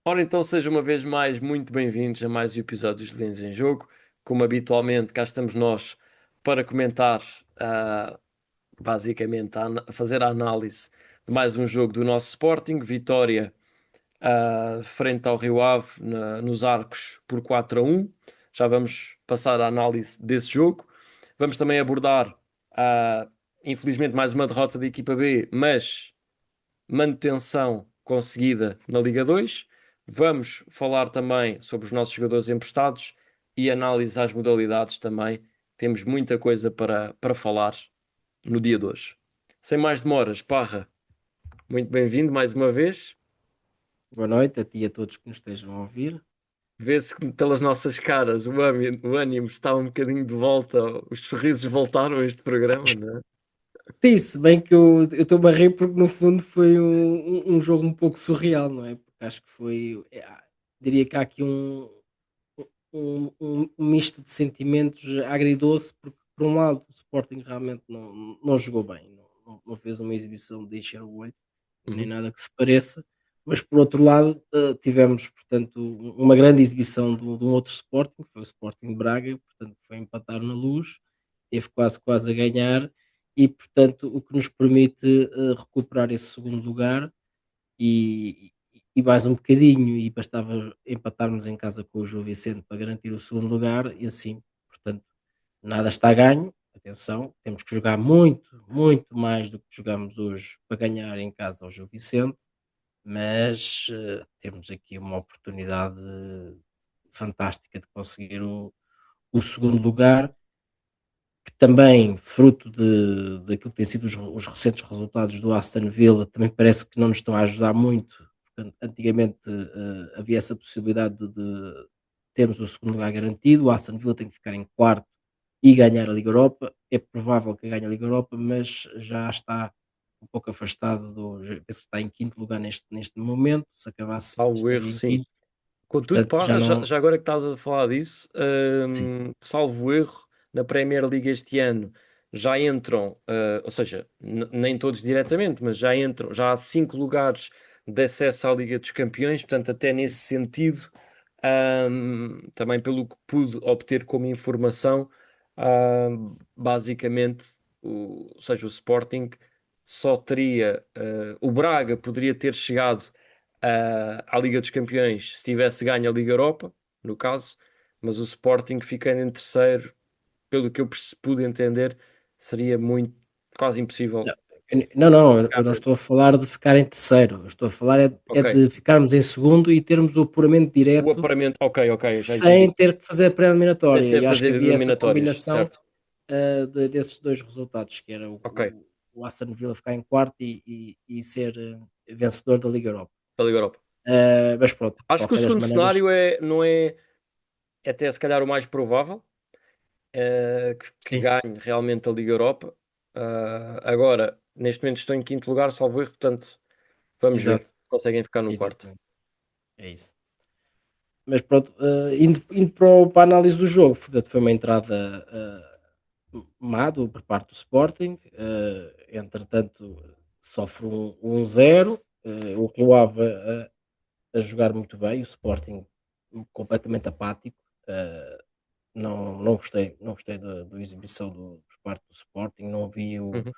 Ora, então sejam uma vez mais muito bem-vindos a mais um episódio dos Linhos em Jogo. Como habitualmente, cá estamos nós para comentar, ah, basicamente, a fazer a análise de mais um jogo do nosso Sporting. Vitória, frente ao Rio Ave, nos Arcos, por 4-1. Já vamos passar a análise desse jogo. Vamos também abordar, ah, infelizmente, mais uma derrota da equipa B, mas manutenção conseguida na Liga 2. Vamos falar também sobre os nossos jogadores emprestados e análise às modalidades também. Temos muita coisa para falar no dia de hoje. Sem mais demoras, Parra, muito bem-vindo mais uma vez. Boa noite a ti e a todos que nos estejam a ouvir. Vê-se que pelas nossas caras o ânimo está um bocadinho de volta, os sorrisos voltaram a este programa, não é? Sim, se bem que eu estou-me a rir porque no fundo foi um jogo um pouco surreal, não é? Porque acho que foi, diria que há aqui um misto de sentimentos agridoce, porque por um lado o Sporting realmente não jogou bem, não fez uma exibição de encher o olho, nem Uhum. nada que se pareça, mas por outro lado tivemos, portanto, uma grande exibição de um outro Sporting, que foi o Sporting de Braga, portanto foi empatar na Luz, teve quase a ganhar, e portanto o que nos permite recuperar esse segundo lugar e mais um bocadinho, e bastava empatarmos em casa com o Gil Vicente para garantir o segundo lugar, e assim, portanto, nada está a ganho. Atenção, temos que jogar muito, muito mais do que jogamos hoje para ganhar em casa ao Gil Vicente, mas temos aqui uma oportunidade fantástica de conseguir o segundo lugar, que também, fruto daquilo que têm sido os recentes resultados do Aston Villa, também parece que não nos estão a ajudar muito. Portanto, antigamente havia essa possibilidade de termos o segundo lugar garantido, o Aston Villa tem que ficar em quarto e ganhar a Liga Europa. É provável que ganhe a Liga Europa, mas já está um pouco afastado penso que está em quinto lugar neste momento. Se acabasse, Salvo estaria erro, em sim. quinto, Contudo, portanto já Parra, já, não. já agora que estás a falar disso, Sim, salvo erro, na Premier League este ano já entram, ou seja, nem todos diretamente, mas já entram, já há 5 lugares de acesso à Liga dos Campeões, portanto, até nesse sentido, também pelo que pude obter como informação, basicamente, ou seja, o Sporting só teria, o Braga poderia ter chegado à Liga dos Campeões se tivesse ganho a Liga Europa, no caso, mas o Sporting ficando em terceiro, pelo que eu pude entender, seria muito, quase não, impossível. não, eu Ficar não dentro. estou a falar de ficar em terceiro, eu estou a falar é Ok, de ficarmos em segundo e termos o apuramento o direto aparamento, ok, já entendi. sem ter que fazer a pré-eliminatória, Até e acho que fazer havia essa eliminatórias, combinação certo? desses dois resultados, que era Ok, o Aston Villa ficar em quarto e ser vencedor da Liga Europa. da Liga Europa. Mas pronto, de Acho que o qualquer das segundo maneiras, cenário não é, é até se calhar o mais provável, que sim, ganhe realmente a Liga Europa. Agora, neste momento estou em quinto lugar, salvo erro, portanto, vamos ver se exato, conseguem ficar no quarto. exatamente, é isso. Mas pronto, indo para a análise do jogo, portanto, foi uma entrada má por parte do Sporting, entretanto sofre um 0, o Rio Ave a jogar muito bem, o Sporting completamente apático, não gostei da exibição por parte do Sporting, não vi Uhum.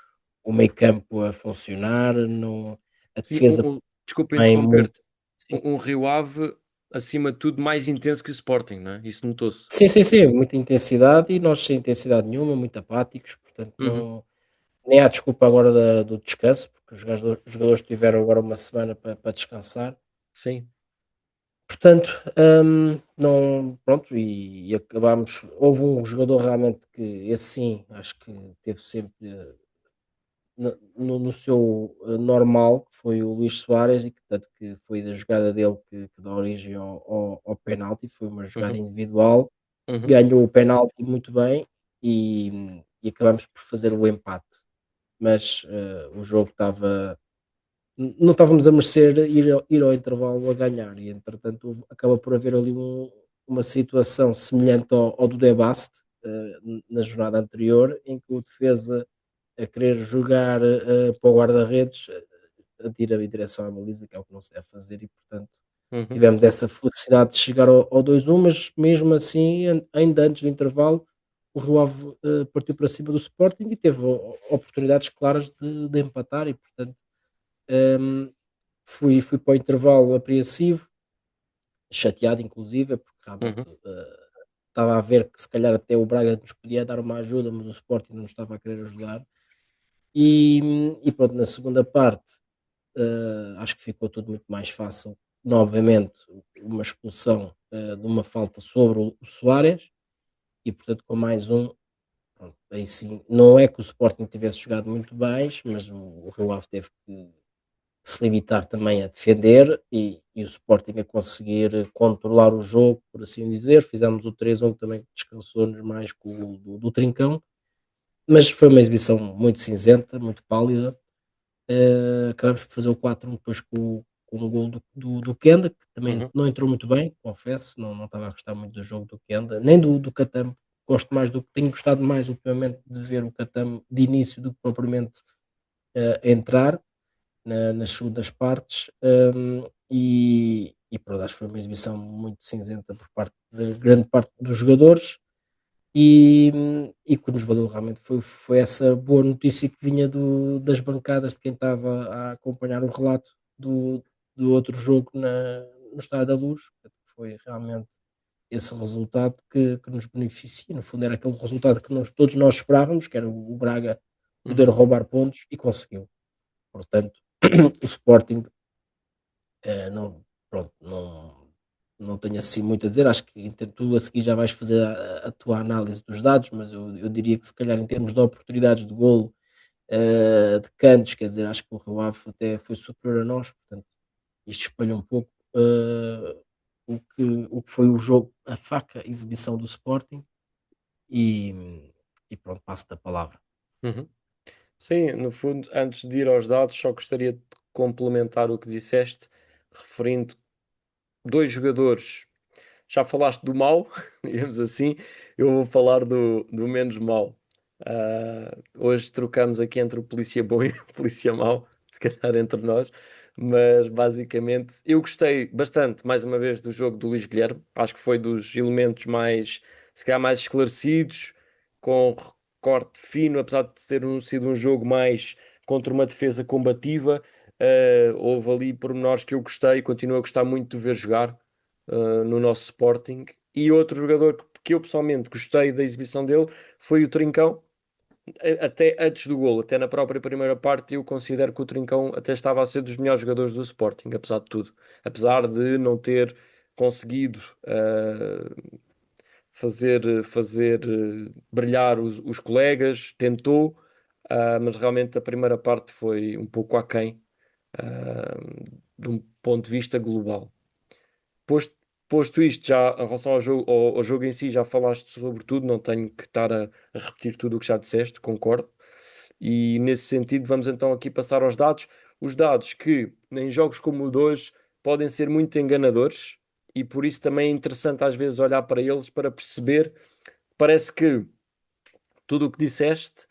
o meio campo a funcionar, não, a Sim, defesa desculpa bem muito. interromper-te. Um Rio Ave, acima de tudo, mais intenso que o Sporting, não é? Isso notou-se. Sim, sim, sim, muita intensidade e nós sem intensidade nenhuma, muito apáticos, portanto Uhum. nem há desculpa agora do descanso, porque os jogadores tiveram agora uma semana para descansar. Sim. Portanto, não, pronto, e acabámos. Houve um jogador realmente que, esse sim, acho que teve sempre no seu normal, que foi o Luís Soares, e que tanto que foi da jogada dele que dá origem ao penalti, foi uma jogada Uhum. individual, Uhum. ganhou o penalti muito bem e acabamos por fazer o empate. Mas o jogo estava. Não estávamos a merecer ir ao intervalo a ganhar, e entretanto acaba por haver ali uma situação semelhante ao do Debaste na jornada anterior, em que o defesa a querer jogar para o guarda-redes atira em direção à baliza, que é o que não se deve fazer, e portanto Uhum. tivemos essa felicidade de chegar ao 2-1, mas mesmo assim, ainda antes do intervalo, o Rio Ave partiu para cima do Sporting e teve oportunidades claras de empatar e, portanto, hum, fui para o intervalo apreensivo, chateado inclusive, porque realmente Uhum. estava a ver que se calhar até o Braga nos podia dar uma ajuda, mas o Sporting não estava a querer ajudar. E pronto, na segunda parte, acho que ficou tudo muito mais fácil. Novamente, uma expulsão de uma falta sobre o Soares, e portanto, com mais um, pronto, aí sim, não é que o Sporting tivesse jogado muito bem, mas o Rio Ave teve que se limitar também a defender e o Sporting a conseguir controlar o jogo, por assim dizer. Fizemos o 3-1 também, que descansou-nos mais com o gol do Trincão, mas foi uma exibição muito cinzenta, muito pálida. Acabamos por fazer o 4-1 depois com o gol do Kenda, que também Uhum. não entrou muito bem, confesso, não estava a gostar muito do jogo do Kenda, nem do Catam. Gosto mais do que tenho gostado mais ultimamente de ver o Catam de início do que propriamente entrar nas segundas partes. E pronto, acho que foi uma exibição muito cinzenta por parte de grande parte dos jogadores. E o que nos valeu realmente foi essa boa notícia que vinha das bancadas de quem estava a acompanhar o relato do outro jogo no Estádio da Luz. Foi realmente esse resultado que nos beneficia. No fundo, era aquele resultado que todos nós esperávamos, que era o Braga poder Uhum. roubar pontos, e conseguiu. Portanto, o Sporting não, pronto, não tenho assim muito a dizer. Acho que tu a seguir já vais fazer a tua análise dos dados, mas eu diria que se calhar em termos de oportunidades de golo, de cantos, quer dizer, acho que o Rio Ave até foi superior a nós, portanto, isto espelha um pouco o que foi o jogo, a faca exibição do Sporting e pronto, passo-te a palavra. Uhum. Sim, no fundo, antes de ir aos dados, só gostaria de complementar o que disseste, referindo dois jogadores. Já falaste do mau, digamos assim, eu vou falar do menos mau. Hoje trocamos aqui entre o polícia bom e o polícia mau, se calhar entre nós, mas basicamente eu gostei bastante, mais uma vez, do jogo do Luís Guilherme. Acho que foi dos elementos mais, se calhar, mais esclarecidos, com recorte fino, apesar de ter sido um jogo mais contra uma defesa combativa. Houve ali pormenores que eu gostei, continuo a gostar muito de ver jogar no nosso Sporting. E outro jogador que eu pessoalmente gostei da exibição dele foi o Trincão. Até antes do golo, até na própria primeira parte, eu considero que o Trincão até estava a ser dos melhores jogadores do Sporting, apesar de tudo. Apesar de não ter conseguido fazer brilhar os colegas, tentou, mas realmente a primeira parte foi um pouco aquém, de um ponto de vista global. Posto, posto isto, já em relação ao jogo em si, já falaste sobre tudo, não tenho que estar a repetir tudo o que já disseste, concordo. E nesse sentido, vamos então aqui passar aos dados. Os dados que, em jogos como o de hoje, podem ser muito enganadores e por isso também é interessante às vezes olhar para eles para perceber. Parece que tudo o que disseste,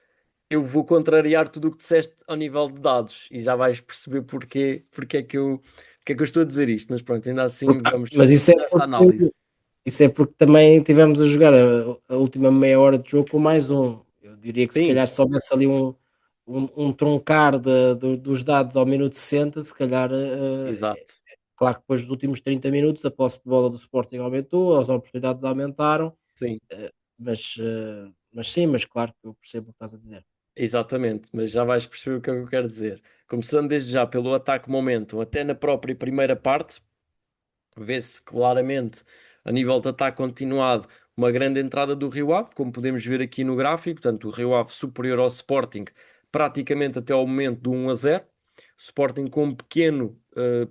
eu vou contrariar tudo o que disseste ao nível de dados e já vais perceber porque é que eu estou a dizer isto. Mas pronto, ainda assim vamos Mas isso é nesta porque análise. também tivemos a jogar a última meia hora de jogo com mais um. Eu diria que se Sim, calhar se houvesse ali um truncar dos dados ao minuto 60, se calhar, exato. claro que depois dos últimos 30 minutos a posse de bola do Sporting aumentou, as oportunidades aumentaram, Sim, mas sim, mas claro que eu percebo o que estás a dizer. exatamente. Mas já vais perceber o que é que eu quero dizer. Começando desde já pelo ataque momento, até na própria primeira parte, vê-se claramente, a nível de ataque continuado, uma grande entrada do Rio Ave, como podemos ver aqui no gráfico. Portanto, o Rio Ave superior ao Sporting, praticamente até ao momento do 1-0. Sporting com um pequeno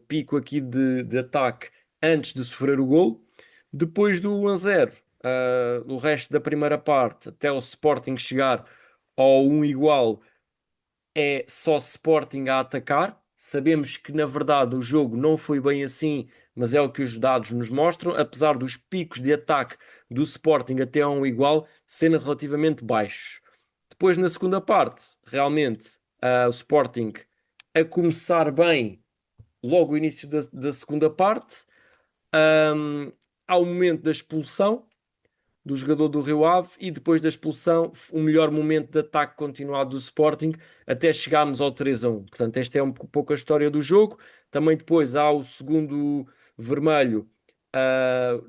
pico aqui de ataque antes de sofrer o gol. Depois do 1-0, o resto da primeira parte, até o Sporting chegar ao 1 igual, é só Sporting a atacar. Sabemos que na verdade o jogo não foi bem assim, mas é o que os dados nos mostram, apesar dos picos de ataque do Sporting até a um igual serem relativamente baixos. Depois, na segunda parte, realmente o Sporting a começar bem logo o início da segunda parte. Ahm, Há o momento da expulsão do jogador do Rio Ave e depois da expulsão, o melhor momento de ataque continuado do Sporting até chegarmos ao 3-1. Portanto, esta é um pouco a história do jogo. Também depois há o segundo vermelho.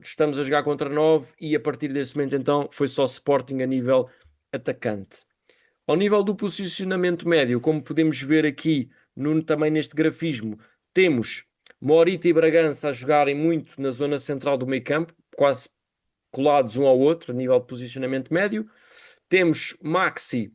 Estamos a jogar contra 9 e a partir desse momento então foi só Sporting a nível atacante. Ao nível do posicionamento médio, como podemos ver aqui também neste grafismo, temos Morita e Bragança a jogarem muito na zona central do meio campo, quase colados um ao outro a nível de posicionamento médio. Temos Maxi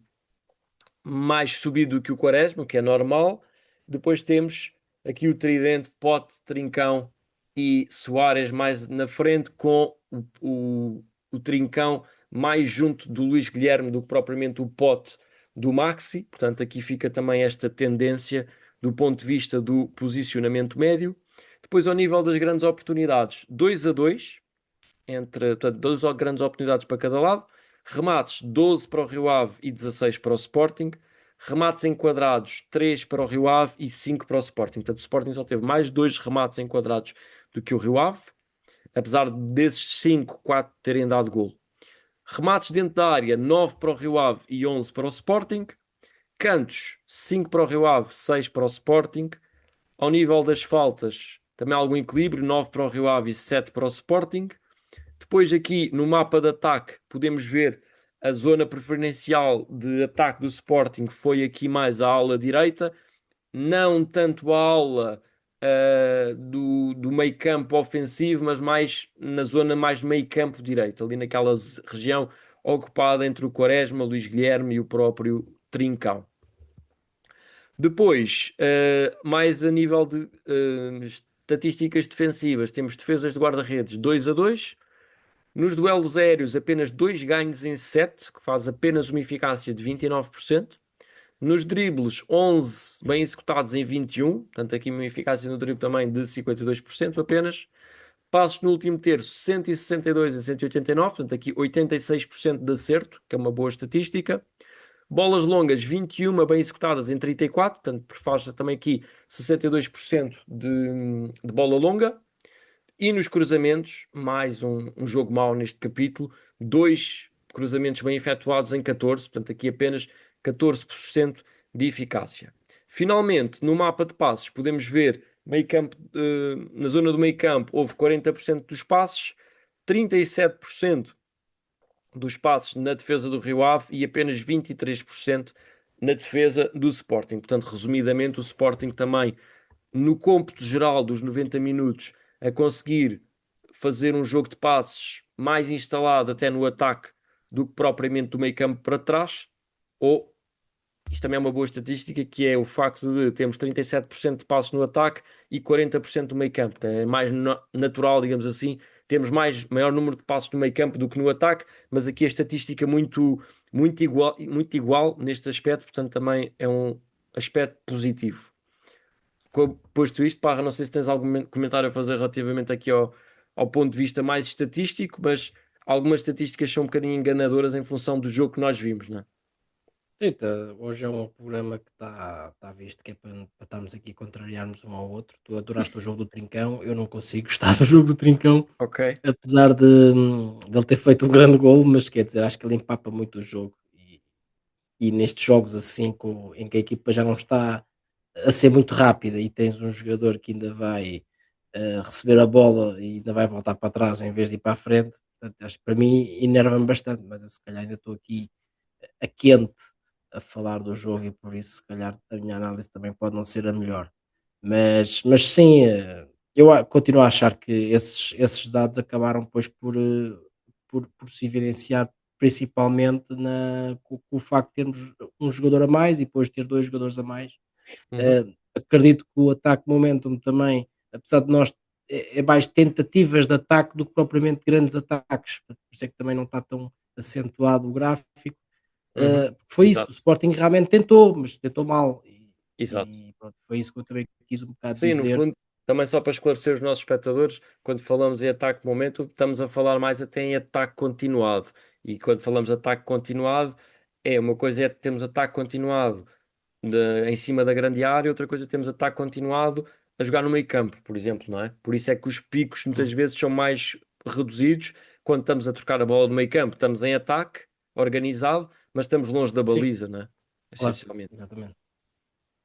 mais subido do que o Quaresma, que é normal. Depois temos aqui o tridente Pote, Trincão e Soares mais na frente, com o Trincão mais junto do Luís Guilherme do que propriamente o Pote do Maxi. Portanto, aqui fica também esta tendência do ponto de vista do posicionamento médio. Depois, ao nível das grandes oportunidades, 2-2, portanto, 12 grandes oportunidades para cada lado. Remates, 12 para o Rio Ave e 16 para o Sporting. Remates enquadrados, 3 para o Rio Ave e 5 para o Sporting. Portanto, o Sporting só teve mais 2 remates enquadrados do que o Rio Ave, apesar desses 5, 4 terem dado golo. Remates dentro da área, 9 para o Rio Ave e 11 para o Sporting. Cantos, 5 para o Rio Ave, 6 para o Sporting. Ao nível das faltas, também algum equilíbrio, 9 para o Rio Ave e 7 para o Sporting. Depois aqui no mapa de ataque podemos ver a zona preferencial de ataque do Sporting foi aqui mais a ala direita, não tanto a ala do meio campo ofensivo, mas mais na zona mais meio campo direito, ali naquela região ocupada entre o Quaresma, o Luís Guilherme e o próprio Trincão. Depois, mais a nível de estatísticas defensivas, temos defesas de guarda-redes 2-2. Nos duelos aéreos, apenas 2 ganhos em 7, que faz apenas uma eficácia de 29%. Nos dribles, 11 bem executados em 21, portanto aqui uma eficácia no drible também de 52% apenas. Passos no último terço, 162 em 189, portanto aqui 86% de acerto, que é uma boa estatística. Bolas longas, 21 bem executadas em 34, portanto faz também aqui 62% de bola longa. E nos cruzamentos, mais um jogo mau neste capítulo, 2 cruzamentos bem efetuados em 14, portanto aqui apenas 14% de eficácia. Finalmente, no mapa de passes, podemos ver meio campo, na zona do meio campo houve 40% dos passes, 37% dos passes na defesa do Rio Ave e apenas 23% na defesa do Sporting. Portanto, resumidamente, o Sporting também, no cômputo geral dos 90 minutos, a conseguir fazer um jogo de passes mais instalado até no ataque do que propriamente do meio campo para trás, ou isto também é uma boa estatística, que é o facto de termos 37% de passos no ataque e 40% do meio campo. É mais natural, digamos assim, termos maior número de passos no meio campo do que no ataque, mas aqui a estatística muito igual neste aspecto, portanto também é um aspecto positivo. Posto isto, Parra, não sei se tens algum comentário a fazer relativamente aqui ao ponto de vista mais estatístico, mas algumas estatísticas são um bocadinho enganadoras em função do jogo que nós vimos, não é? Eita, hoje é um programa que está visto que é para estarmos aqui a contrariarmos um ao outro. Tu adoraste o jogo do Trincão, eu não consigo gostar do jogo do Trincão, Ok. apesar de ele ter feito um grande gol, mas quer dizer, acho que ele empapa muito o jogo. E nestes jogos assim, em que a equipa já não está a ser muito rápida e tens um jogador que ainda vai receber a bola e ainda vai voltar para trás em vez de ir para a frente, portanto, acho que para mim enerva-me bastante, mas eu se calhar ainda estou aqui a quente a falar do jogo e por isso se calhar a minha análise também pode não ser a melhor. Mas sim, continuo a achar que esses dados acabaram depois por se evidenciar principalmente com o facto de termos um jogador a mais e depois ter dois jogadores a mais. Uhum. Acredito que o ataque momentum também, apesar de nós é mais tentativas de ataque do que propriamente grandes ataques, por isso é que também não está tão acentuado o gráfico. Uhum. Foi isso, o Exato. Sporting realmente tentou, mas tentou mal. Exato. E pronto, foi isso que eu também quis um bocado Sim, no dizer. fundo, também só para esclarecer os nossos espectadores, quando falamos em ataque de momento, estamos a falar mais até em ataque continuado. E quando falamos de ataque continuado, uma coisa é termos ataque continuado em cima da grande área, outra coisa é termos ataque continuado a jogar no meio campo, por exemplo, não é? Por isso é que os picos muitas Hum. vezes são mais reduzidos quando estamos a trocar a bola no meio campo. Estamos em ataque, organizado, mas estamos longe da Sim, baliza, não é? claro, Essencialmente. exatamente,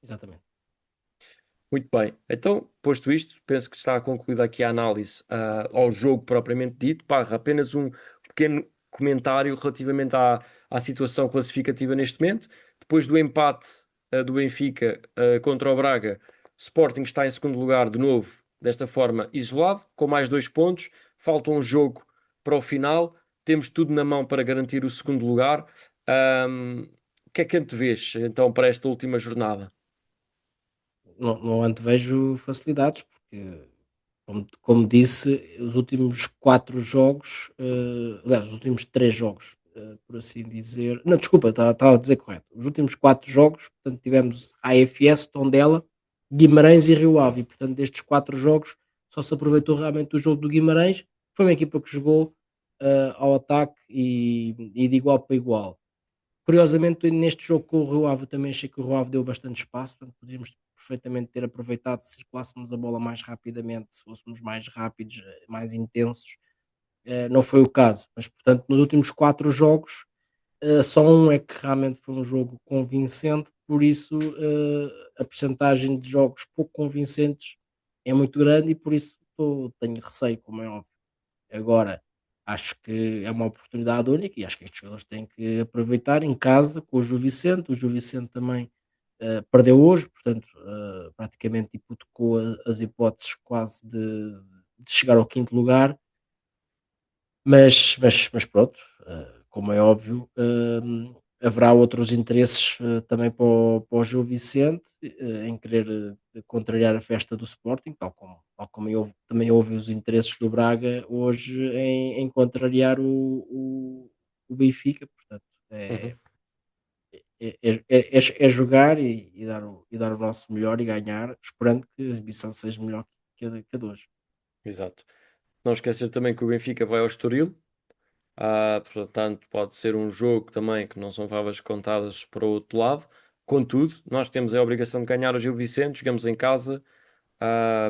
exatamente. Muito bem. Então, posto isto, penso que está concluída aqui a análise ao jogo propriamente dito. Parra, apenas um pequeno comentário relativamente à situação classificativa neste momento. Depois do empate do Benfica contra o Braga, Sporting está em segundo lugar de novo, desta forma isolado, com mais 2 pontos. Falta um jogo para o final. Temos tudo na mão para garantir o segundo lugar. O que é que antevês, então, para esta última jornada? Não antevejo facilidades, porque, como disse, os últimos 4 jogos, aliás, os últimos 3 jogos, por assim dizer. Não, desculpa, estava a dizer correto. Os últimos 4 jogos, portanto, tivemos AFS, Tondela, Guimarães e Rio Ave. E, portanto, destes 4 jogos, só se aproveitou realmente o jogo do Guimarães. Foi uma equipa que jogou ao ataque e de igual para igual. Curiosamente, neste jogo com o Rio Ave, eu também achei que o Rio Ave deu bastante espaço, portanto, poderíamos perfeitamente ter aproveitado se circulássemos a bola mais rapidamente, se fôssemos mais rápidos, mais intensos. Não foi o caso, mas portanto, nos últimos 4 jogos, só um é que realmente foi um jogo convincente, por isso a percentagem de jogos pouco convincentes é muito grande e por isso tenho receio, como é óbvio. Agora, acho que é uma oportunidade única e acho que estes jogadores têm que aproveitar em casa com o Gil Vicente. O Gil Vicente também perdeu hoje, portanto, praticamente hipotecou as hipóteses quase de chegar ao quinto lugar. Mas pronto, como é óbvio, haverá outros interesses também para o Gil Vicente em querer contrariar a festa do Sporting, tal como também houve os interesses do Braga hoje em contrariar o Benfica, portanto, Uhum. é jogar e dar o nosso melhor e ganhar, esperando que a exibição seja melhor que a de hoje. Exato. Não esquecer também que o Benfica vai ao Estoril. Portanto, pode ser um jogo também que não são favas contadas para o outro lado. Contudo, nós temos a obrigação de ganhar o Gil Vicente, jogamos em casa.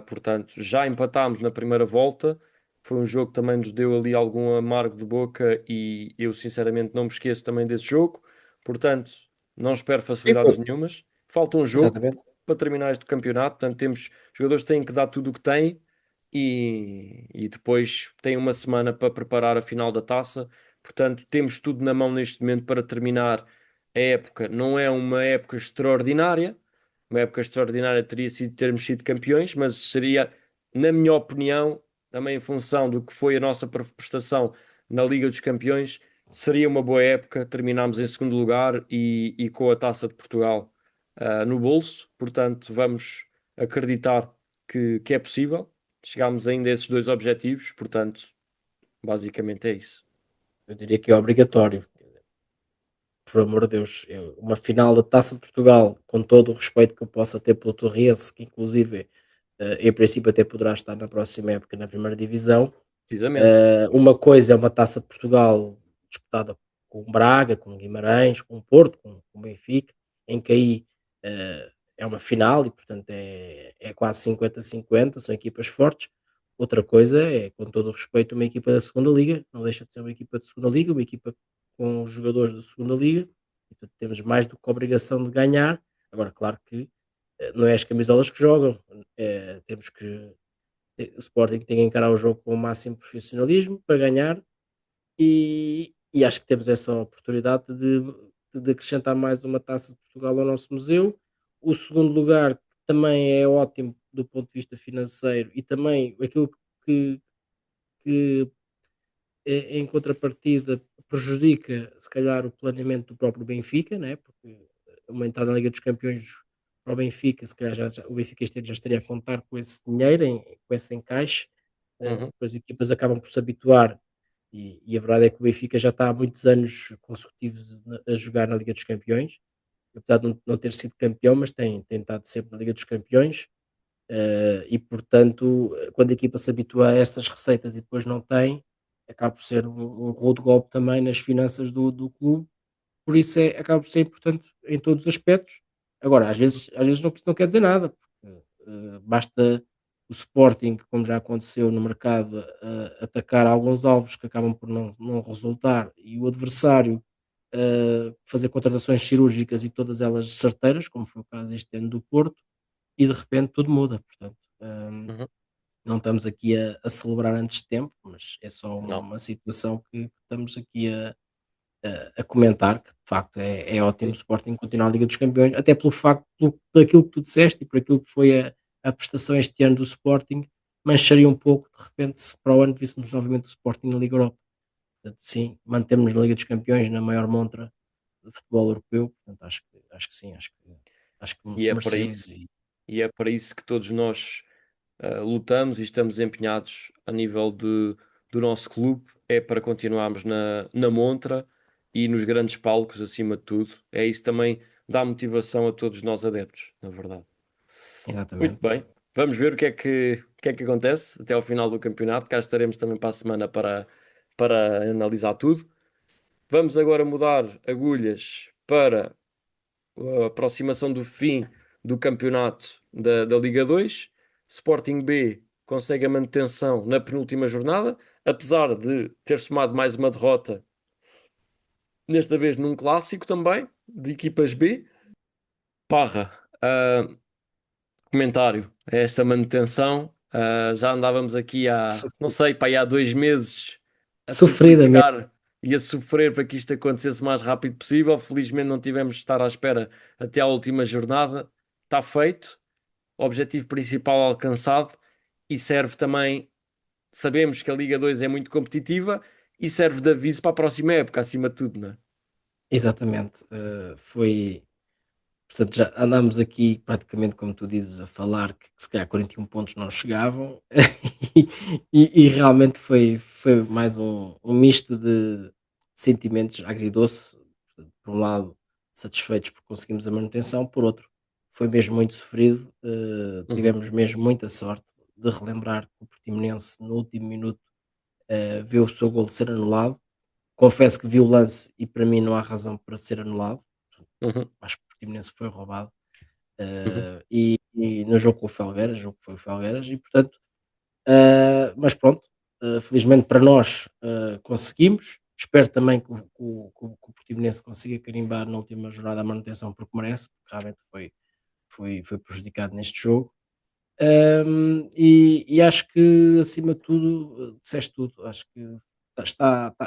Portanto, já empatámos na primeira volta. Foi um jogo que também nos deu ali algum amargo de boca e eu sinceramente não me esqueço também desse jogo. Portanto, não espero Sim, facilidades foi. nenhumas. Falta um jogo Exatamente. para terminar este campeonato. Portanto, temos os jogadores têm que dar tudo o que têm e depois têm uma semana para preparar a final da taça. Portanto, temos tudo na mão neste momento para terminar a época. Não é uma época extraordinária. Uma época extraordinária teria sido termos sido campeões, mas seria, na minha opinião, também em função do que foi a nossa prestação na Liga dos Campeões, seria uma boa época. Terminámos em segundo lugar e com a Taça de Portugal no bolso. Portanto, vamos acreditar que é possível. Chegámos ainda a esses dois objetivos, portanto, basicamente é isso. Eu diria que é obrigatório. Por amor de Deus, uma final da Taça de Portugal, com todo o respeito que eu possa ter pelo Torrense, que inclusive em princípio até poderá estar na próxima época na primeira divisão. Precisamente. Uma coisa é uma Taça de Portugal disputada com o Braga, com o Guimarães, com o Porto, com o Benfica, em que aí é uma final e portanto é quase 50-50, são equipas fortes. Outra coisa é, com todo o respeito, uma equipa da segunda Liga, não deixa de ser uma equipa de segunda Liga, uma equipa com os jogadores da segunda Liga, e, portanto, temos mais do que a obrigação de ganhar. Agora, claro que não é as camisolas que jogam, temos que o Sporting tem que encarar o jogo com o máximo profissionalismo para ganhar e acho que temos essa oportunidade de acrescentar mais uma taça de Portugal ao nosso museu. O segundo lugar também é ótimo do ponto de vista financeiro e também aquilo que em contrapartida prejudica se calhar o planeamento do próprio Benfica, né? Porque uma entrada na Liga dos Campeões para o Benfica, se calhar o Benfica este ano já estaria a contar com esse dinheiro, com esse encaixe, Uhum. depois as equipas acabam por se habituar e a verdade é que o Benfica já está há muitos anos consecutivos a jogar na Liga dos Campeões, apesar de não ter sido campeão, mas tem estado sempre na Liga dos Campeões. E portanto, quando a equipa se habitua a estas receitas e depois não tem, acaba por ser um rude golpe também nas finanças do clube, por isso acaba por ser importante em todos os aspectos. Agora, às vezes não quer dizer nada, porque basta o Sporting, como já aconteceu no mercado, atacar alguns alvos que acabam por não resultar e o adversário fazer contratações cirúrgicas e todas elas certeiras, como foi o caso este ano do Porto, e de repente tudo muda. Portanto, Uhum. não estamos aqui a celebrar antes de tempo, mas é só Não. uma situação que estamos aqui a comentar, que de facto é ótimo o Sim. Sporting continuar na Liga dos Campeões, até pelo facto, por aquilo que tu disseste e por aquilo que foi a prestação este ano do Sporting, mancharia um pouco, de repente, se para o ano víssemos novamente o Sporting na Liga Europa. Portanto, sim, mantemos na Liga dos Campeões, na maior montra de futebol europeu, portanto, acho que sim, acho que E é para merecemos. isso, e é para isso que todos nós lutamos e estamos empenhados a nível do nosso clube, é para continuarmos na montra e nos grandes palcos, acima de tudo. É isso também dá motivação a todos nós adeptos, na verdade. Muito Exatamente. bem, vamos ver o que é que acontece até ao final do campeonato. Cá estaremos também para a semana para analisar tudo. Vamos agora mudar agulhas para a aproximação do fim do campeonato da Liga 2. Sporting B consegue a manutenção na penúltima jornada, apesar de ter somado mais uma derrota, desta vez num clássico também, de equipas B. Parra, comentário a esta manutenção. Já andávamos aqui não Sofri- sei, para aí há 2 meses a Sofridamente. suplicar e a sofrer para que isto acontecesse o mais rápido possível. Felizmente não tivemos de estar à espera até à última jornada. Está feito, objetivo principal alcançado e serve também. Sabemos que a Liga 2 é muito competitiva e serve de aviso para a próxima época, acima de tudo, não é? Exatamente. Foi. Portanto, já andámos aqui praticamente, como tu dizes, a falar que se calhar 41 pontos não chegavam e realmente foi mais um misto de sentimentos agridoce. Portanto, por um lado, satisfeitos por conseguirmos a manutenção, por outro, foi mesmo muito sofrido. Uhum, Tivemos mesmo muita sorte de relembrar que o Portimonense, no último minuto, viu o seu gol ser anulado. Confesso que vi o lance e para mim não há razão para ser anulado. uhum, Acho que o Portimonense foi roubado uhum, e no jogo com o Felgueiras, jogo que foi o Felgueiras, e portanto, mas pronto, felizmente para nós conseguimos. Espero também que o Portimonense consiga carimbar na última jornada a manutenção porque merece, porque realmente foi prejudicado neste jogo. E acho que acima de tudo, disseste tudo, acho que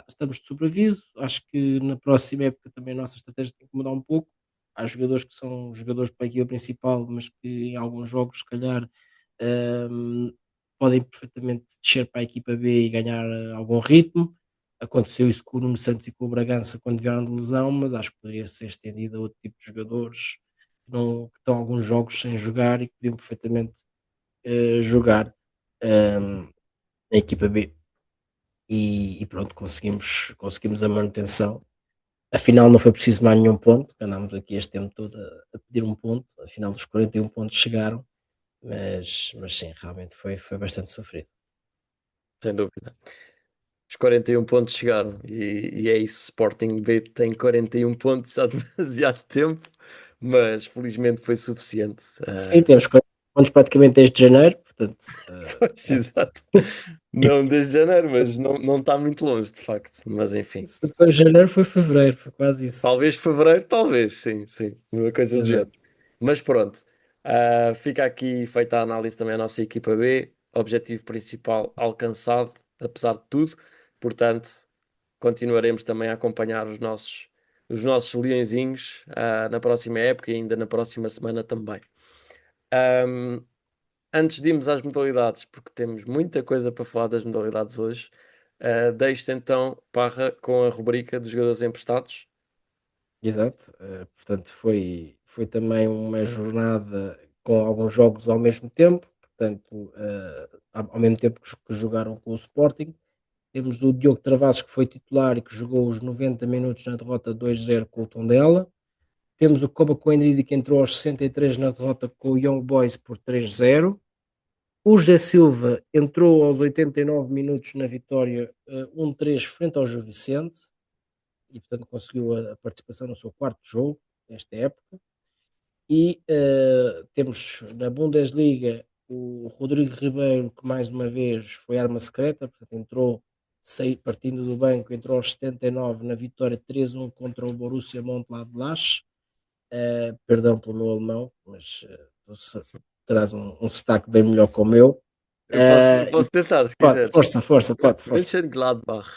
estamos de sobreaviso, acho que na próxima época também a nossa estratégia tem que mudar um pouco. Há jogadores que são jogadores para a equipa principal, mas que em alguns jogos se calhar hum, podem perfeitamente descer para a equipa B e ganhar algum ritmo. Aconteceu isso com o Nuno Santos e com o Bragança quando vieram de lesão, mas acho que poderia ser estendido a outro tipo de jogadores que estão alguns jogos sem jogar e que podiam perfeitamente jogar uhum. na equipa B e pronto, conseguimos a manutenção. Afinal, não foi preciso mais nenhum ponto, que andámos aqui este tempo todo a pedir um ponto, afinal, os 41 pontos chegaram, mas sim, realmente foi bastante sofrido. Sem dúvida. Os 41 pontos chegaram e é isso. Sporting B tem 41 pontos há demasiado tempo, mas felizmente foi suficiente. Sim, temos 40 pontos praticamente desde janeiro, portanto, Pois, exato. Não desde janeiro, mas não está muito longe, de facto. Mas enfim, se foi janeiro, foi fevereiro, foi quase isso. talvez fevereiro, talvez, sim, sim, uma coisa do género. Exato. Mas pronto, fica aqui feita a análise também à nossa equipa B. Objetivo principal alcançado, apesar de tudo. Portanto, continuaremos também a acompanhar os nossos leõezinhos na próxima época e ainda na próxima semana também. Ahm, Antes de irmos às modalidades, porque temos muita coisa para falar das modalidades hoje, deixo-te então, Parra, com a rubrica dos jogadores emprestados. Exato, portanto foi também uma jornada com alguns jogos ao mesmo tempo, portanto, ao mesmo tempo que jogaram com o Sporting. Temos o Diogo Travassos que foi titular e que jogou os 90 minutos na derrota 2-0 com o Tondela. Temos o Koba Coendridi que entrou aos 63 na derrota com o Young Boys por 3-0. O José Silva entrou aos 89 minutos na vitória 1-3 frente ao Gil Vicente e portanto conseguiu a participação no seu quarto jogo desta época. E temos na Bundesliga o Rodrigo Ribeiro, que mais uma vez foi arma secreta, portanto entrou, partindo do banco, entrou aos 79 na vitória 3-1 contra o Borussia Mönchengladbach. Perdão pelo meu alemão, mas terás um sotaque bem melhor que o meu. Eu posso, E posso tentar, se pode, quiseres. força, força, pode, força. Mönchengladbach.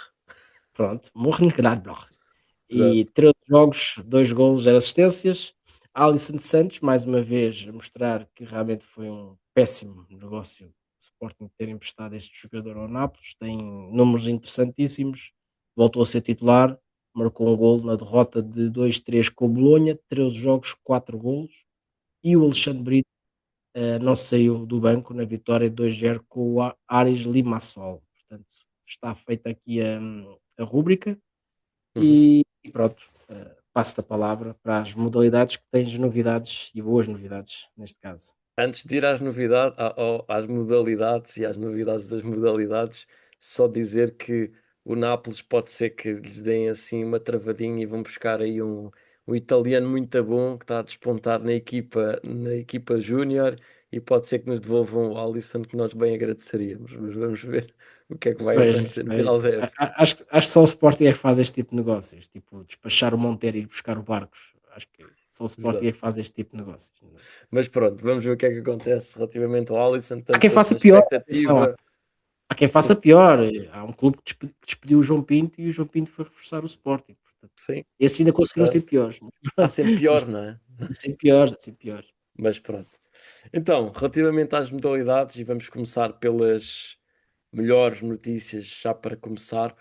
Pronto, Mönchengladbach. Exato. E 13 jogos, 2 golos, 0 assistências. Alisson Santos, mais uma vez, a mostrar que realmente foi um péssimo negócio o Sporting ter emprestado este jogador ao Nápoles. Tem números interessantíssimos. Voltou a ser titular, marcou um golo na derrota de 2-3 com o Bolonha, 13 jogos, 4 golos. E o Alexandre Brito não saiu do banco na vitória de 2-0 com o Aris Limassol. Portanto, está feita aqui a rúbrica. Uhum. E pronto, passo-te a palavra para as modalidades que tens novidades e boas novidades neste caso. Antes de ir às novidades, às modalidades e às novidades das modalidades, só dizer que o Nápoles pode ser que lhes deem assim uma travadinha e vão buscar aí um italiano muito bom que está a despontar na equipa júnior e pode ser que nos devolvam o Alisson que nós bem agradeceríamos. Mas vamos ver o que é que vai Pois, isso, acontecer no final da época. acho que só o Sporting é que faz este tipo de negócios, tipo despachar o Monteiro e ir buscar o Barcos. Acho que só o Sporting Exato. é que faz este tipo de negócios. Mas pronto, vamos ver o que é que acontece relativamente ao Alisson. Há Estamos quem todos faça na pior, atenção, expectativa. há quem Sim, faça pior. Há um clube que despediu o João Pinto e o João Pinto foi reforçar o Sporting. Portanto, sim. esses ainda conseguiram ser Portanto, piores. há sempre Mas, pior, não é? sem piores, sem piores. Mas pronto. Então, relativamente às modalidades, e vamos começar pelas melhores notícias, já para começar.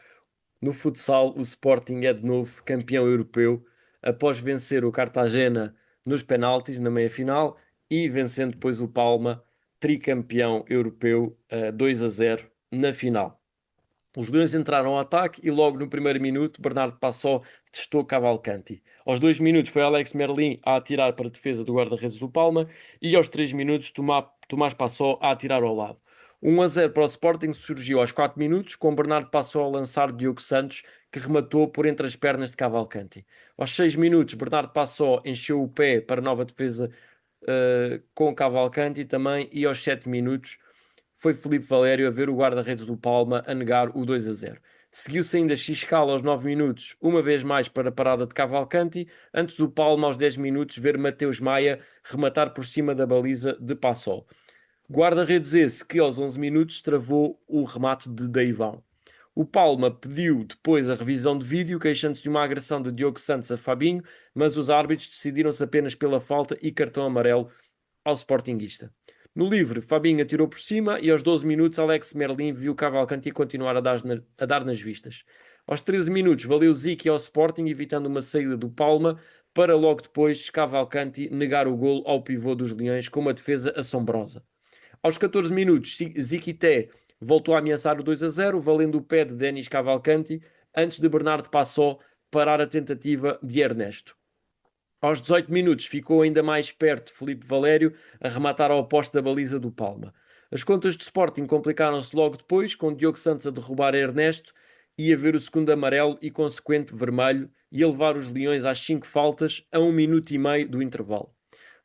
No futsal, o Sporting é de novo campeão europeu, após vencer o Cartagena nos penaltis, na meia-final, e vencendo depois o Palma, tricampeão europeu, 2-0 na final. Os Leões entraram ao ataque e logo no primeiro minuto Bernardo Passó testou Cavalcanti. Aos 2 minutos foi Alex Merlin a atirar para a defesa do guarda-redes do Palma e aos 3 minutos Tomás Passó a atirar ao lado. 1-0 para o Sporting surgiu aos 4 minutos com Bernardo Passó a lançar Diogo Santos que rematou por entre as pernas de Cavalcanti. Aos 6 minutos Bernardo Passó encheu o pé para nova defesa com Cavalcanti também e aos 7 minutos foi Filipe Valério a ver o guarda-redes do Palma a negar o 2-0. Seguiu-se ainda Xiscala aos 9 minutos, uma vez mais para a parada de Cavalcanti, antes do Palma aos 10 minutos ver Mateus Maia rematar por cima da baliza de Passol. Guarda-redes esse que aos 11 minutos travou o remate de Deivão. O Palma pediu depois a revisão de vídeo, queixando-se de uma agressão de Diogo Santos a Fabinho, mas os árbitros decidiram-se apenas pela falta e cartão amarelo ao Sportingista. No livre, Fabinho atirou por cima e aos 12 minutos Alex Merlin viu Cavalcanti continuar a dar nas vistas. Aos 13 minutos valeu Ziki ao Sporting, evitando uma saída do Palma, para logo depois Cavalcanti negar o golo ao pivô dos Leões com uma defesa assombrosa. Aos 14 minutos, Ziquité voltou a ameaçar o 2-0, valendo o pé de Denis Cavalcanti, antes de Bernardo Passó parar a tentativa de Ernesto. Aos 18 minutos ficou ainda mais perto Filipe Valério a rematar ao poste da baliza do Palma. As contas de Sporting complicaram-se logo depois, com Diogo Santos a derrubar Ernesto e a ver o segundo amarelo e consequente vermelho e a levar os Leões às 5 faltas a 1 minuto e meio do intervalo.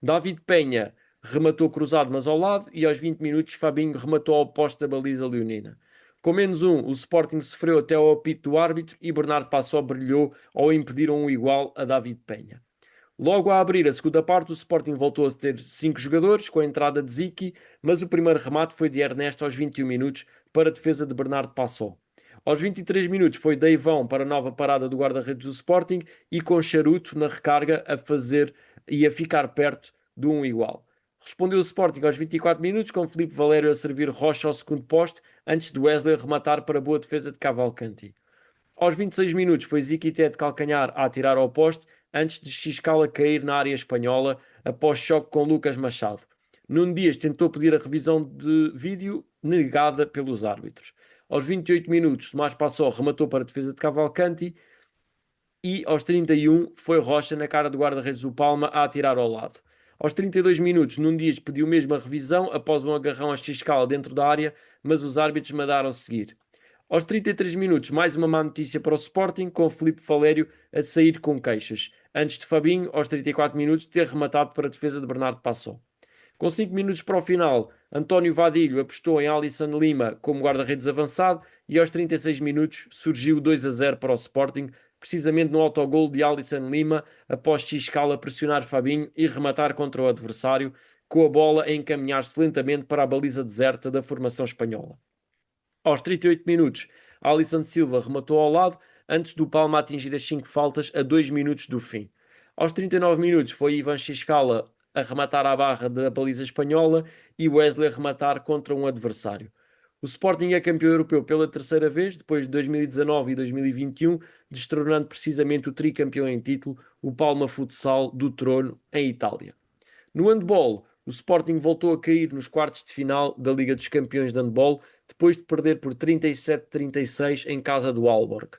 David Penha rematou cruzado mas ao lado e aos 20 minutos Fabinho rematou ao poste da baliza leonina. Com menos um, o Sporting sofreu até ao apito do árbitro e Bernardo Passó brilhou ao impedir um igual a David Penha. Logo a abrir a segunda parte, o Sporting voltou a ter 5 jogadores, com a entrada de Ziki, mas o primeiro remate foi de Ernesto aos 21 minutos para a defesa de Bernardo Passó. Aos 23 minutos foi Deivão para a nova parada do guarda-redes do Sporting e com Charuto na recarga a fazer e a ficar perto de um igual. Respondeu o Sporting aos 24 minutos com Filipe Valério a servir Rocha ao segundo poste antes de Wesley rematar para a boa defesa de Cavalcanti. Aos 26 minutos foi Ziquité de calcanhar a atirar ao poste antes de Xiscala cair na área espanhola após choque com Lucas Machado. Nuno Dias tentou pedir a revisão de vídeo, negada pelos árbitros. Aos 28 minutos, Tomás Passó rematou para a defesa de Cavalcanti e aos 31 foi Rocha na cara do guarda-redes do Palma a atirar ao lado. Aos 32 minutos, Nuno Dias pediu mesmo a revisão após um agarrão a Xiscala dentro da área, mas os árbitros mandaram seguir. Aos 33 minutos, mais uma má notícia para o Sporting, com Filipe Valério a sair com queixas. antes de Fabinho, aos 34 minutos, ter rematado para a defesa de Bernardo Passó. Com 5 minutos para o final, António Vadilho apostou em Alisson Lima como guarda-redes avançado e aos 36 minutos surgiu 2-0 para o Sporting, precisamente no autogol de Alisson Lima, após Xiscala pressionar Fabinho e rematar contra o adversário, com a bola a encaminhar-se lentamente para a baliza deserta da formação espanhola. Aos 38 minutos, Alisson Silva rematou ao lado, antes do Palma atingir as 5 faltas a 2 minutos do fim. Aos 39 minutos foi Ivan Xiscala a rematar à barra da baliza espanhola e Wesley a rematar contra um adversário. O Sporting é campeão europeu pela terceira vez, depois de 2019 e 2021, destronando precisamente o tricampeão em título, o Palma Futsal do Trono, em Itália. No handball, o Sporting voltou a cair nos quartos de final da Liga dos Campeões de Handball, depois de perder por 37-36 em casa do Aalborg.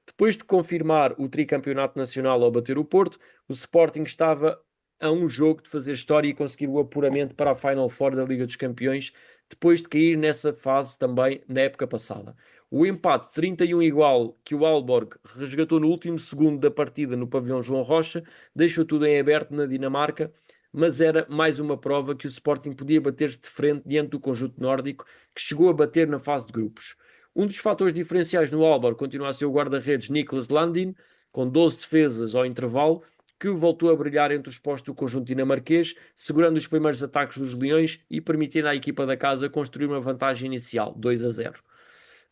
Depois de confirmar o tricampeonato nacional ao bater o Porto, o Sporting estava a um jogo de fazer história e conseguir o apuramento para a Final Four da Liga dos Campeões, depois de cair nessa fase também na época passada. O empate 31 igual que o Aalborg resgatou no último segundo da partida no pavilhão João Rocha deixou tudo em aberto na Dinamarca, mas era mais uma prova que o Sporting podia bater-se de frente diante do conjunto nórdico, que chegou a bater na fase de grupos. Um dos fatores diferenciais no Aalborg continua a ser o guarda-redes Niklas Landin, com 12 defesas ao intervalo, que voltou a brilhar entre os postos do conjunto dinamarquês, segurando os primeiros ataques dos Leões e permitindo à equipa da casa construir uma vantagem inicial, 2-0.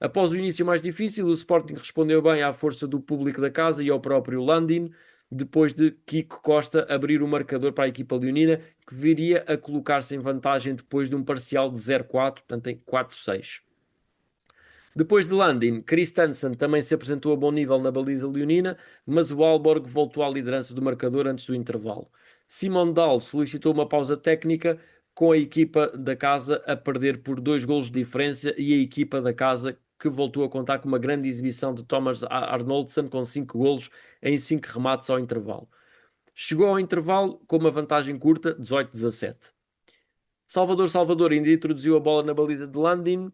Após o início mais difícil, o Sporting respondeu bem à força do público da casa e ao próprio Landin, depois de Kiko Costa abrir o marcador para a equipa leonina, que viria a colocar-se em vantagem depois de um parcial de 0-4, portanto em 4-6. Depois de Landin, Christensen também se apresentou a bom nível na baliza leonina, mas o Aalborg voltou à liderança do marcador antes do intervalo. Simon Dahl solicitou uma pausa técnica, com a equipa da casa a perder por 2 golos de diferença e a equipa da casa que voltou a contar com uma grande exibição de Thomas Arnoldson com 5 golos em 5 remates ao intervalo. Chegou ao intervalo com uma vantagem curta, 18-17. Salvador ainda introduziu a bola na baliza de Landin,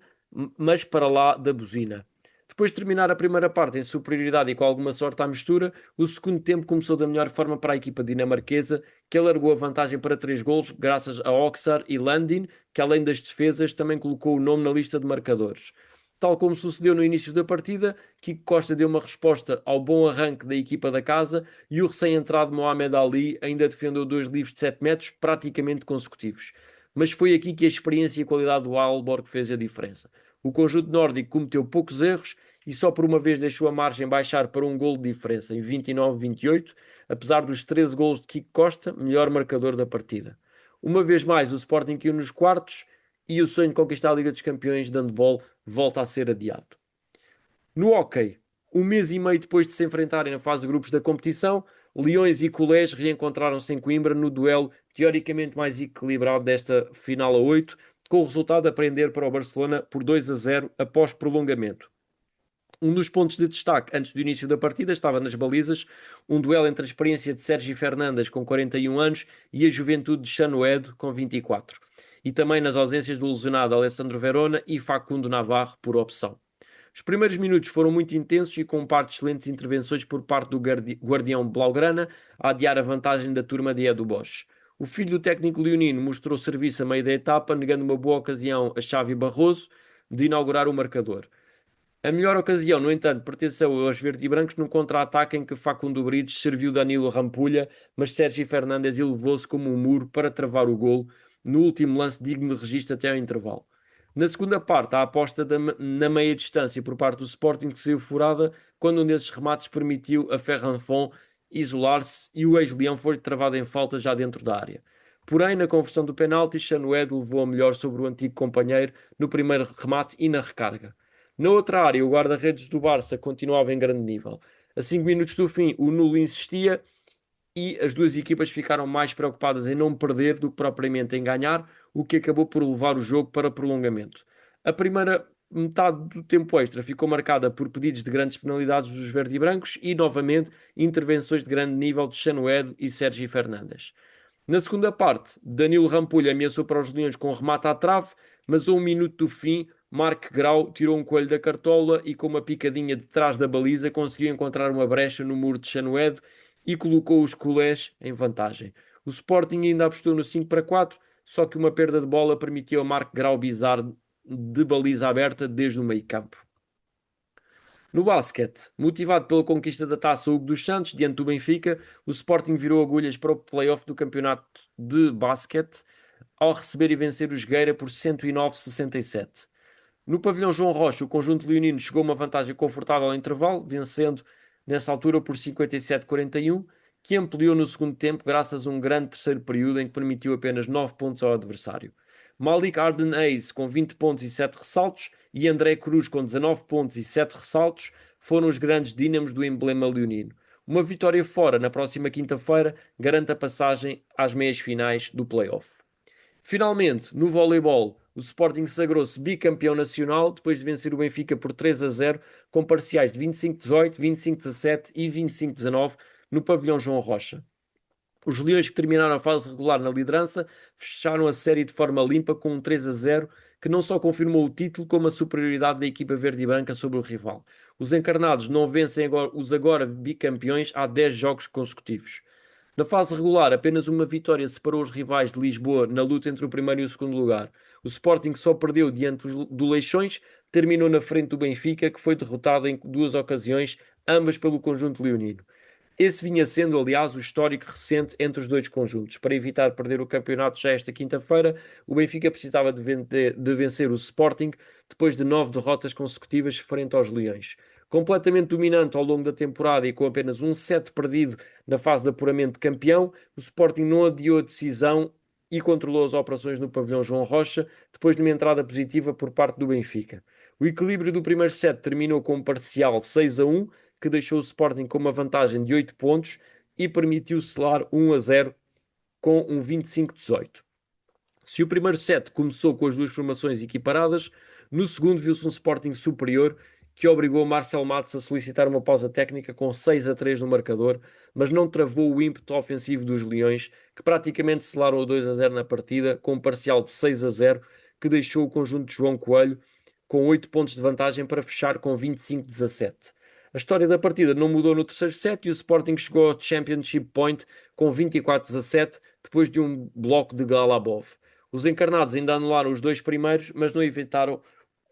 mas para lá da buzina. Depois de terminar a primeira parte em superioridade e com alguma sorte à mistura, o segundo tempo começou da melhor forma para a equipa dinamarquesa, que alargou a vantagem para 3 golos, graças a Oxar e Landin, que além das defesas também colocou o nome na lista de marcadores. Tal como sucedeu no início da partida, Kiko Costa deu uma resposta ao bom arranque da equipa da casa e o recém-entrado Mohamed Ali ainda defendeu 2 livros de 7 metros praticamente consecutivos. Mas foi aqui que a experiência e a qualidade do Aalborg fez a diferença. O conjunto nórdico cometeu poucos erros e só por uma vez deixou a margem baixar para um golo de diferença em 29-28, apesar dos 13 golos de Kiko Costa, melhor marcador da partida. Uma vez mais, o Sporting caiu nos quartos e o sonho de conquistar a Liga dos Campeões de handball volta a ser adiado. No hóquei, um mês e meio depois de se enfrentarem na fase de grupos da competição, Leões e Colés reencontraram-se em Coimbra no duelo teoricamente mais equilibrado desta final a 8, com o resultado a prender para o Barcelona por 2-0 após prolongamento. Um dos pontos de destaque antes do início da partida estava nas balizas, um duelo entre a experiência de Sérgio Fernandes, com 41 anos, e a juventude de Chanoedo, com 24. E também nas ausências do lesionado Alessandro Verona e Facundo Navarro, por opção. Os primeiros minutos foram muito intensos e com um par de excelentes intervenções por parte do guardião Blaugrana a adiar a vantagem da turma de Edu Bosch. O filho do técnico leonino mostrou serviço a meio da etapa, negando uma boa ocasião a Xavi Barroso de inaugurar o marcador. A melhor ocasião, no entanto, pertenceu aos verde-brancos num contra-ataque em que Facundo Brites serviu Danilo Rampulha, mas Sérgio Fernandes elevou-se como um muro para travar o golo no último lance digno de registro até ao intervalo. Na segunda parte, a aposta na meia distância por parte do Sporting que saiu furada quando um desses remates permitiu a Ferranfon isolar-se e o ex-leão foi travado em falta já dentro da área. Porém, na conversão do penalti, Chanoed levou a melhor sobre o antigo companheiro no primeiro remate e na recarga. Na outra área, o guarda-redes do Barça continuava em grande nível. A 5 minutos do fim, o nulo insistia e as duas equipas ficaram mais preocupadas em não perder do que propriamente em ganhar, o que acabou por levar o jogo para prolongamento. A primeira metade do tempo extra ficou marcada por pedidos de grandes penalidades dos verde-brancos e, novamente, intervenções de grande nível de Chanoedo e Sérgio Fernandes. Na segunda parte, Danilo Rampulha ameaçou para os Leões com um remate à trave, mas a 1 minuto do fim, Marc Grau tirou um coelho da cartola e com uma picadinha de trás da baliza conseguiu encontrar uma brecha no muro de Chanoedo e colocou os culés em vantagem. O Sporting ainda apostou no 5-4, só que uma perda de bola permitiu a Marc Grau Bizarre de baliza aberta desde o meio-campo. No basquete, motivado pela conquista da Taça Hugo dos Santos diante do Benfica, o Sporting virou agulhas para o play-off do campeonato de basquete ao receber e vencer o Jogueira por 109-67. No pavilhão João Rocha, o conjunto leonino chegou a uma vantagem confortável ao intervalo, vencendo nessa altura por 57-41, que ampliou no segundo tempo graças a um grande terceiro período em que permitiu apenas 9 pontos ao adversário. Malik Arden Hayes com 20 pontos e 7 ressaltos e André Cruz com 19 pontos e 7 ressaltos foram os grandes dínamos do emblema leonino. Uma vitória fora na próxima quinta-feira garante a passagem às meias finais do play-off. Finalmente, no voleibol, o Sporting sagrou-se bicampeão nacional depois de vencer o Benfica por 3-0 com parciais de 25-18, 25-17 e 25-19 no pavilhão João Rocha. Os Leões, que terminaram a fase regular na liderança, fecharam a série de forma limpa com um 3-0 que não só confirmou o título como a superioridade da equipa verde e branca sobre o rival. Os encarnados não vencem os agora bicampeões há 10 jogos consecutivos. Na fase regular, apenas uma vitória separou os rivais de Lisboa na luta entre o primeiro e o segundo lugar. O Sporting só perdeu diante do Leixões, terminou na frente do Benfica, que foi derrotado em 2 ocasiões, ambas pelo conjunto leonino. Esse vinha sendo, aliás, o histórico recente entre os dois conjuntos. Para evitar perder o campeonato já esta quinta-feira, o Benfica precisava de vencer o Sporting depois de 9 derrotas consecutivas frente aos Leões. Completamente dominante ao longo da temporada e com apenas um set perdido na fase de apuramento de campeão, o Sporting não adiou a decisão e controlou as operações no pavilhão João Rocha, depois de uma entrada positiva por parte do Benfica. O equilíbrio do primeiro set terminou com um parcial 6-1, que deixou o Sporting com uma vantagem de 8 pontos e permitiu selar 1-0 com um 25-18. Se o primeiro set começou com as duas formações equiparadas, no segundo viu-se um Sporting superior que obrigou Marcel Matos a solicitar uma pausa técnica com 6-3 no marcador, mas não travou o ímpeto ofensivo dos Leões, que praticamente selaram o 2-0 na partida, com um parcial de 6-0, que deixou o conjunto de João Coelho com 8 pontos de vantagem para fechar com 25-17. A história da partida não mudou no terceiro set e o Sporting chegou ao Championship Point com 24-17, depois de um bloco de Galabov. Os encarnados ainda anularam os dois primeiros, mas não evitaram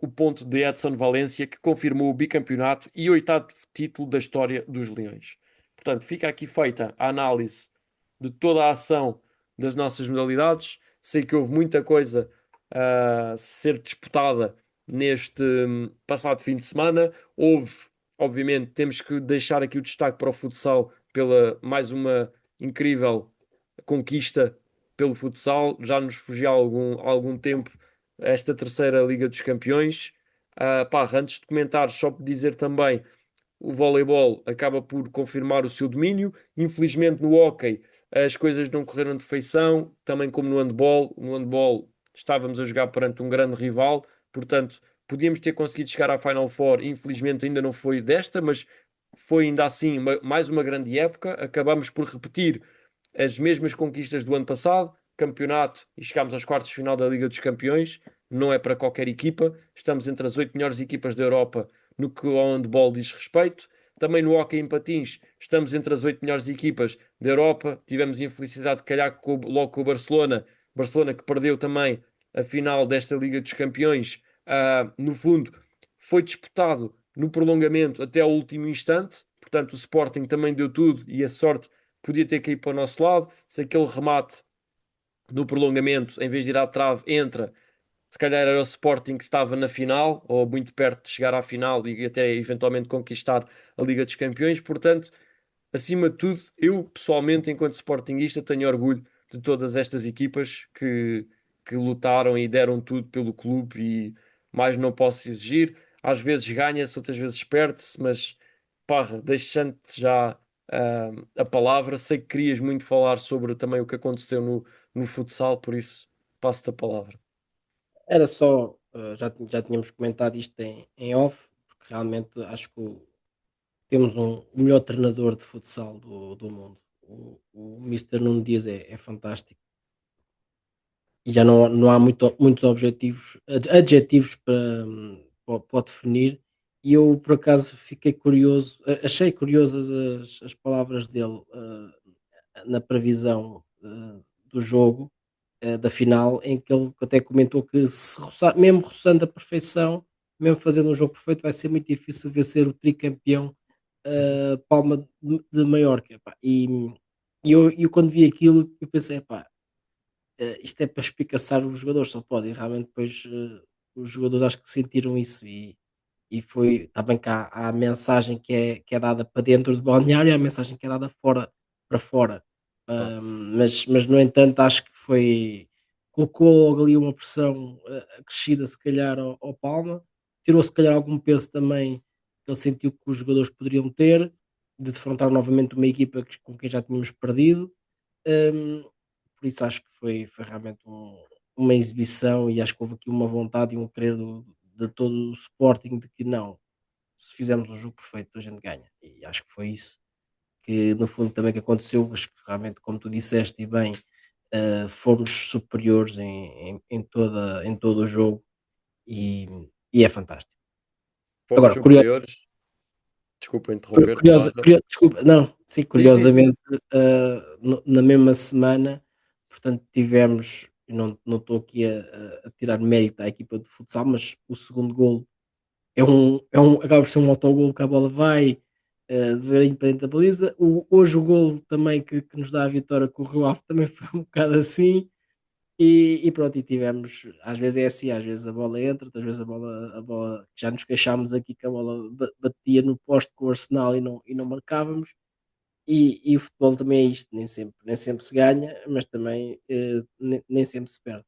o ponto de Edson Valência, que confirmou o bicampeonato e oitavo título da história dos Leões. Portanto, fica aqui feita a análise de toda a ação das nossas modalidades. Sei que houve muita coisa a ser disputada neste passado fim de semana. Houve, obviamente, temos que deixar aqui o destaque para o futsal pela mais uma incrível conquista pelo futsal. Já nos fugia há algum tempo esta terceira Liga dos Campeões. Antes de comentar, só para dizer também, o voleibol acaba por confirmar o seu domínio. Infelizmente no hóquei as coisas não correram de feição, também como no handball. No handball estávamos a jogar perante um grande rival, portanto podíamos ter conseguido chegar à Final Four. Infelizmente ainda não foi desta, mas foi ainda assim mais uma grande época. Acabamos por repetir as mesmas conquistas do ano passado, campeonato, e chegámos aos quartos de final da Liga dos Campeões. Não é para qualquer equipa. Estamos entre as 8 melhores equipas da Europa no que ao handball diz respeito. Também no hóquei em patins, estamos entre as 8 melhores equipas da Europa. Tivemos a infelicidade de calhar logo com o Barcelona. Barcelona que perdeu também a final desta Liga dos Campeões. No fundo, foi disputado no prolongamento até ao último instante. Portanto, o Sporting também deu tudo e a sorte podia ter caído para o nosso lado. Se aquele remate no prolongamento, em vez de ir à trave, entra, se calhar era o Sporting que estava na final, ou muito perto de chegar à final e até eventualmente conquistar a Liga dos Campeões. Portanto, acima de tudo, eu pessoalmente, enquanto Sportingista, tenho orgulho de todas estas equipas que lutaram e deram tudo pelo clube e mais não posso exigir. Às vezes ganha-se, outras vezes perde-se, mas parra, deixando-te já a palavra, sei que querias muito falar sobre também o que aconteceu no futsal, por isso passo-te a palavra. Era só, já tínhamos comentado isto em off, porque realmente acho que temos o melhor treinador de futsal do mundo. O Mister Nuno Dias é fantástico e já não há muitos objetivos, adjetivos para o definir. E eu, por acaso, fiquei curioso, achei curiosas as palavras dele na previsão do jogo, da final, em que ele até comentou que se mesmo roçando a perfeição, mesmo fazendo um jogo perfeito, vai ser muito difícil vencer o tricampeão Uhum. Palma de Maiorca. Pá. E eu, quando vi aquilo, eu pensei, pá, isto é para espicaçar os jogadores, só pode. E realmente depois os jogadores acho que sentiram isso e foi, está bem que há a mensagem que é dada para dentro do balneário e há a mensagem que é dada fora para fora. Claro. Mas no entanto acho que foi, colocou logo ali uma pressão acrescida se calhar ao Palma, tirou se calhar algum peso também que ele sentiu que os jogadores poderiam ter, de defrontar novamente uma equipa com quem já tínhamos perdido. Hum, por isso acho que foi realmente uma exibição e acho que houve aqui uma vontade e um querer de todo o Sporting de que não, se fizermos um jogo perfeito a gente ganha. E acho que foi isso que no fundo também que aconteceu, acho que realmente como tu disseste e bem, fomos superiores em todo o jogo e é fantástico. Fomos Agora, curioso, superiores. Desculpa interromper-te, curiosa, Raja. desculpa, não, sim, Diz, diz, diz. curiosamente, na mesma semana, portanto, tivemos, eu não estou aqui a tirar mérito à equipa de futsal, mas o segundo gol acaba por ser um autogol que a bola vai de beirinho para dentro da baliza. Hoje o gol também que nos dá a vitória com o Rio Ave também foi um bocado assim. E pronto, e tivemos, às vezes é assim, às vezes a bola entra, outras vezes a bola já nos queixámos aqui que a bola batia no poste com o Arsenal e não marcávamos. E o futebol também é isto, nem sempre se ganha, mas também nem sempre se perde.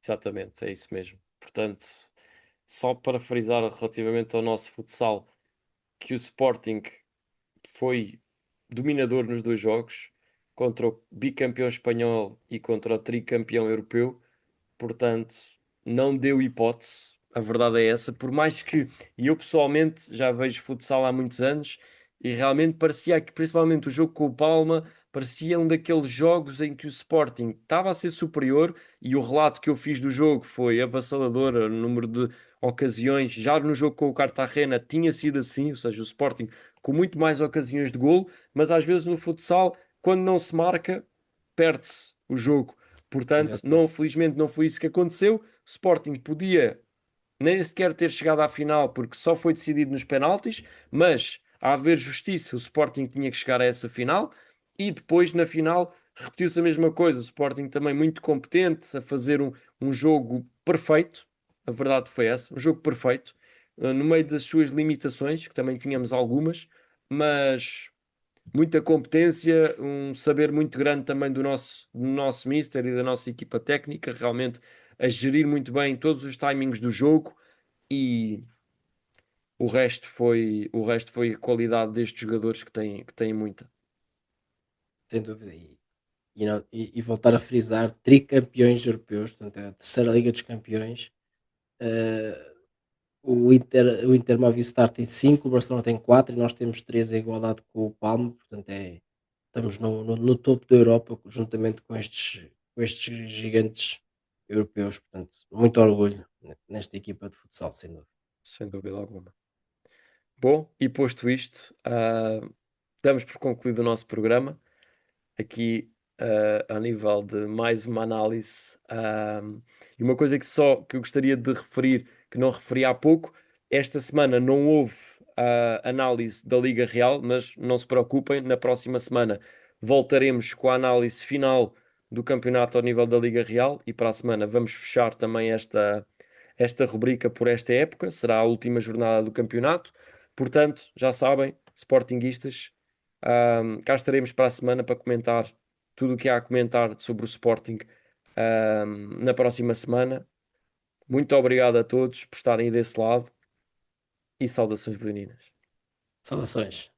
Exatamente, é isso mesmo. Portanto, só para frisar relativamente ao nosso futsal, que o Sporting foi dominador nos dois jogos, contra o bicampeão espanhol e contra o tricampeão europeu. Portanto, não deu hipótese. A verdade é essa. Por mais que, e eu pessoalmente já vejo futsal há muitos anos, e realmente parecia que, principalmente o jogo com o Palma, parecia um daqueles jogos em que o Sporting estava a ser superior, e o relato que eu fiz do jogo foi avassalador, o número de ocasiões. Já no jogo com o Cartagena tinha sido assim, ou seja, o Sporting com muito mais ocasiões de golo, mas às vezes no futsal, quando não se marca, perde-se o jogo. Portanto, Exatamente. não, felizmente não foi isso que aconteceu. O Sporting podia nem sequer ter chegado à final porque só foi decidido nos penaltis, mas a haver justiça, o Sporting tinha que chegar a essa final e depois na final repetiu-se a mesma coisa. O Sporting também muito competente a fazer um jogo perfeito. A verdade foi essa, um jogo perfeito, no meio das suas limitações, que também tínhamos algumas, mas muita competência, um saber muito grande também do nosso mister e da nossa equipa técnica, realmente a gerir muito bem todos os timings do jogo e o resto foi a qualidade destes jogadores que têm muita. Sem dúvida. E voltar a frisar, tricampeões europeus, portanto, é a terceira Liga dos Campeões. Eh, o Inter Movistar tem 5, o Barcelona tem 4 e nós temos 3 em igualdade com o Palme, portanto, estamos no topo da Europa, juntamente com estes gigantes europeus. Portanto, muito orgulho nesta equipa de futsal, sem dúvida. Sem dúvida alguma. Bom, e posto isto, damos por concluído o nosso programa. Aqui a nível de mais uma análise. E uma coisa que eu gostaria de referir, que não referi há pouco, esta semana não houve análise da Liga Real, mas não se preocupem, na próxima semana voltaremos com a análise final do campeonato ao nível da Liga Real e para a semana vamos fechar também esta rubrica por esta época, será a última jornada do campeonato. Portanto, já sabem, sportinguistas, cá estaremos para a semana para comentar tudo o que há a comentar sobre o Sporting, na próxima semana. Muito obrigado a todos por estarem aí desse lado e saudações leoninas. Saudações.